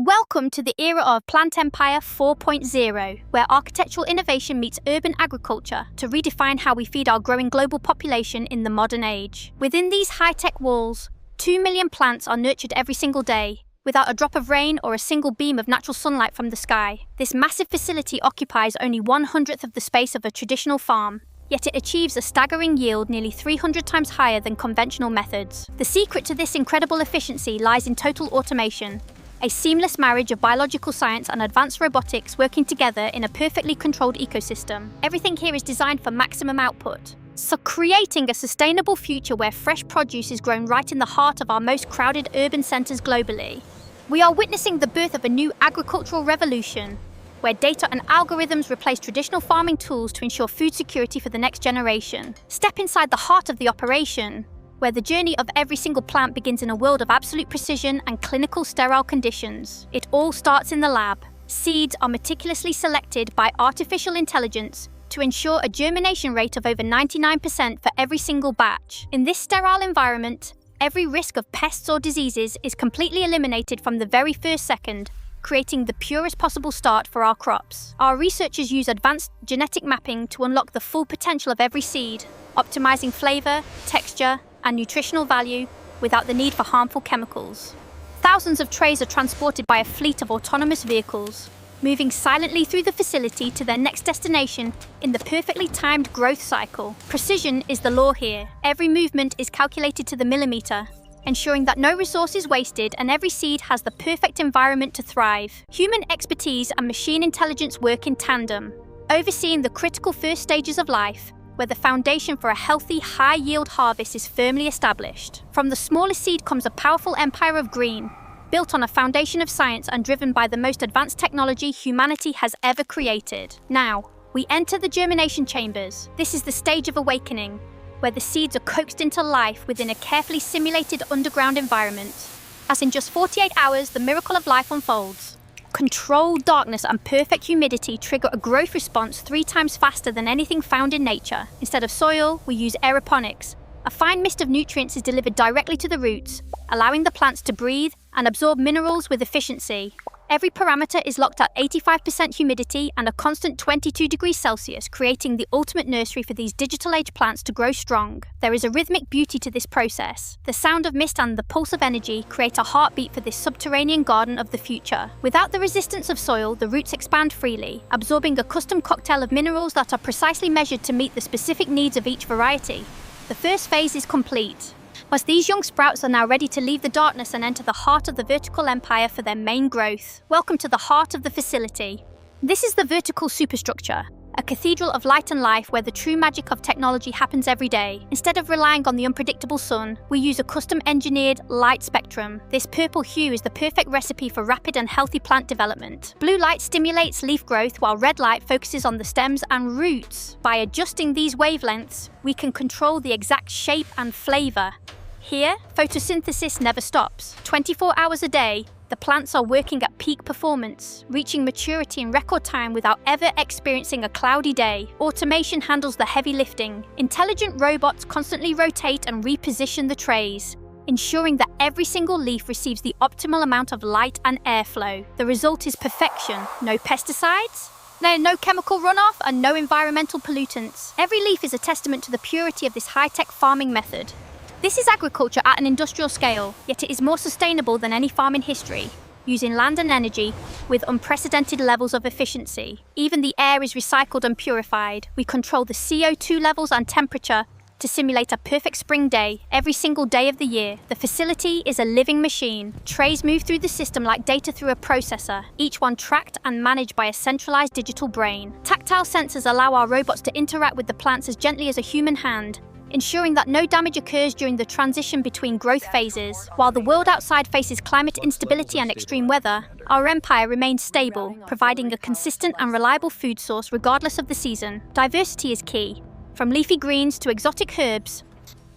Welcome to the era of Plant Empire 4.0, where architectural innovation meets urban agriculture to redefine how we feed our growing global population in the modern age. Within these high-tech walls, 2 million plants are nurtured every single day, without a drop of rain or a single beam of natural sunlight from the sky. This massive facility occupies only 1/100th of the space of a traditional farm, yet it achieves a staggering yield nearly 300 times higher than conventional methods. The secret to this incredible efficiency lies in total automation, a seamless marriage of biological science and advanced robotics working together in a perfectly controlled ecosystem. Everything here is designed for maximum output, so creating a sustainable future where fresh produce is grown right in the heart of our most crowded urban centers globally. We are witnessing the birth of a new agricultural revolution, where data and algorithms replace traditional farming tools to ensure food security for the next generation. Step inside the heart of the operation, where the journey of every single plant begins in a world of absolute precision and clinical sterile conditions. It all starts in the lab. Seeds are meticulously selected by artificial intelligence to ensure a germination rate of over 99% for every single batch. In this sterile environment, every risk of pests or diseases is completely eliminated from the very first second, creating the purest possible start for our crops. Our researchers use advanced genetic mapping to unlock the full potential of every seed, optimizing flavor, texture, and nutritional value without the need for harmful chemicals. Thousands of trays are transported by a fleet of autonomous vehicles, moving silently through the facility to their next destination in the perfectly timed growth cycle. Precision is the law here. Every movement is calculated to the millimeter, ensuring that no resource is wasted and every seed has the perfect environment to thrive. Human expertise and machine intelligence work in tandem, overseeing the critical first stages of life, where the foundation for a healthy, high-yield harvest is firmly established. From the smallest seed comes a powerful empire of green, built on a foundation of science and driven by the most advanced technology humanity has ever created. Now, we enter the germination chambers. This is the stage of awakening, where the seeds are coaxed into life within a carefully simulated underground environment. As in just 48 hours, the miracle of life unfolds. Controlled darkness and perfect humidity trigger a growth response 3 times faster than anything found in nature. Instead of soil, we use aeroponics. A fine mist of nutrients is delivered directly to the roots, allowing the plants to breathe and absorb minerals with efficiency. Every parameter is locked at 85% humidity and a constant 22 degrees Celsius, creating the ultimate nursery for these digital-age plants to grow strong. There is a rhythmic beauty to this process. The sound of mist and the pulse of energy create a heartbeat for this subterranean garden of the future. Without the resistance of soil, the roots expand freely, absorbing a custom cocktail of minerals that are precisely measured to meet the specific needs of each variety. The first phase is complete, as these young sprouts are now ready to leave the darkness and enter the heart of the vertical empire for their main growth. Welcome to the heart of the facility. This is the vertical superstructure, a cathedral of light and life where the true magic of technology happens every day. Instead of relying on the unpredictable sun, we use a custom-engineered light spectrum. This purple hue is the perfect recipe for rapid and healthy plant development. Blue light stimulates leaf growth while red light focuses on the stems and roots. By adjusting these wavelengths, we can control the exact shape and flavor. Here, photosynthesis never stops. 24 hours a day, the plants are working at peak performance, reaching maturity in record time without ever experiencing a cloudy day. Automation handles the heavy lifting. Intelligent robots constantly rotate and reposition the trays, ensuring that every single leaf receives the optimal amount of light and airflow. The result is perfection. No pesticides, no chemical runoff, and no environmental pollutants. Every leaf is a testament to the purity of this high-tech farming method. This is agriculture at an industrial scale, yet it is more sustainable than any farm in history, using land and energy with unprecedented levels of efficiency. Even the air is recycled and purified. We control the CO2 levels and temperature to simulate a perfect spring day every single day of the year. The facility is a living machine. Trays move through the system like data through a processor, each one tracked and managed by a centralized digital brain. Tactile sensors allow our robots to interact with the plants as gently as a human hand, ensuring that no damage occurs during the transition between growth phases. While the world outside faces climate instability and extreme weather, our empire remains stable, providing a consistent and reliable food source regardless of the season. Diversity is key. From leafy greens to exotic herbs,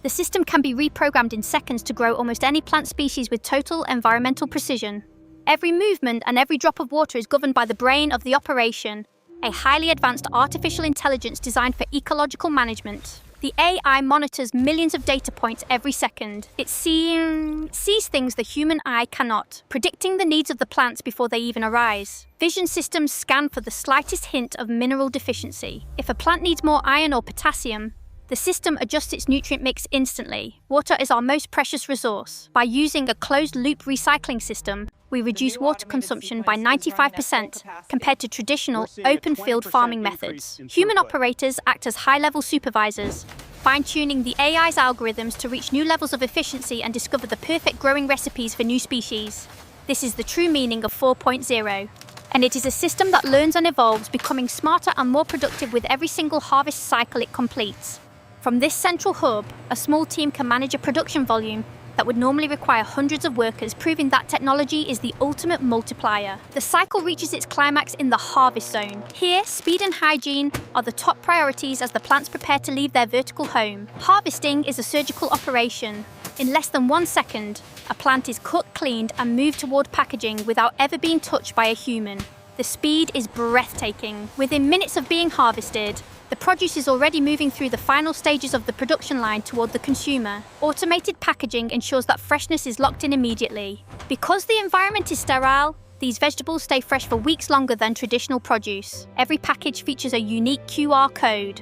the system can be reprogrammed in seconds to grow almost any plant species with total environmental precision. Every movement and every drop of water is governed by the brain of the operation, a highly advanced artificial intelligence designed for ecological management. The AI monitors millions of data points every second. It sees things the human eye cannot, predicting the needs of the plants before they even arise. Vision systems scan for the slightest hint of mineral deficiency. If a plant needs more iron or potassium, the system adjusts its nutrient mix instantly. Water is our most precious resource. By using a closed-loop recycling system, we reduce water consumption by 95% compared to traditional open-field farming methods. Human operators act as high-level supervisors, fine-tuning the AI's algorithms to reach new levels of efficiency and discover the perfect growing recipes for new species. This is the true meaning of 4.0. And it is a system that learns and evolves, becoming smarter and more productive with every single harvest cycle it completes. From this central hub, a small team can manage a production volume that would normally require hundreds of workers, proving that technology is the ultimate multiplier. The cycle reaches its climax in the harvest zone. Here, speed and hygiene are the top priorities as the plants prepare to leave their vertical home. Harvesting is a surgical operation. In less than 1 second, a plant is cut, cleaned, and moved toward packaging without ever being touched by a human. The speed is breathtaking. Within minutes of being harvested, the produce is already moving through the final stages of the production line toward the consumer. Automated packaging ensures that freshness is locked in immediately. Because the environment is sterile, these vegetables stay fresh for weeks longer than traditional produce. Every package features a unique QR code.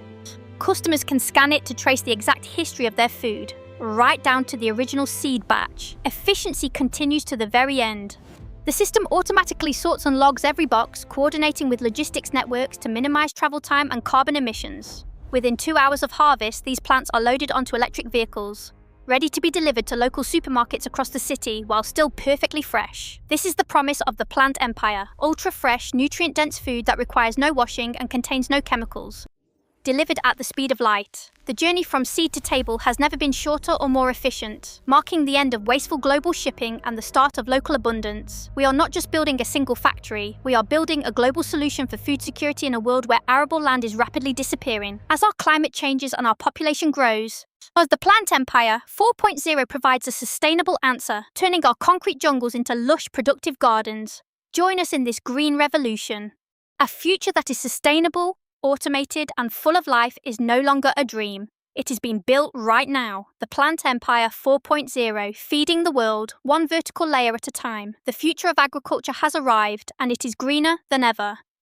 Customers can scan it to trace the exact history of their food, right down to the original seed batch. Efficiency continues to the very end. The system automatically sorts and logs every box, coordinating with logistics networks to minimize travel time and carbon emissions. Within 2 hours of harvest, these plants are loaded onto electric vehicles, ready to be delivered to local supermarkets across the city while still perfectly fresh. This is the promise of the plant empire: ultra-fresh, nutrient-dense food that requires no washing and contains no chemicals. Delivered at the speed of light. The journey from seed to table has never been shorter or more efficient, marking the end of wasteful global shipping and the start of local abundance. We are not just building a single factory, we are building a global solution for food security in a world where arable land is rapidly disappearing. As our climate changes and our population grows, as the plant empire, 4.0 provides a sustainable answer, turning our concrete jungles into lush, productive gardens. Join us in this green revolution. A future that is sustainable, automated, and full of life is no longer a dream. It is being built right now. The Plant Empire 4.0, feeding the world, one vertical layer at a time. The future of agriculture has arrived, and it is greener than ever.